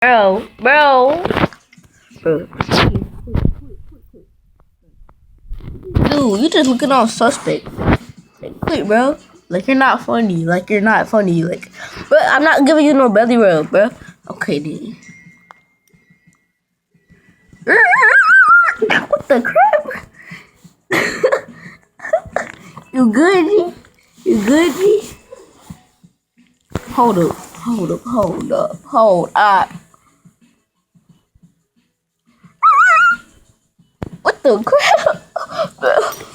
Bro. Dude, you just looking all suspect. Like, quit, bro. Like, you're not funny. Like, bro, I'm not giving you no belly rub, bro. Okay, then. What the crap? You good, G? You good, G? Hold up. What the crap?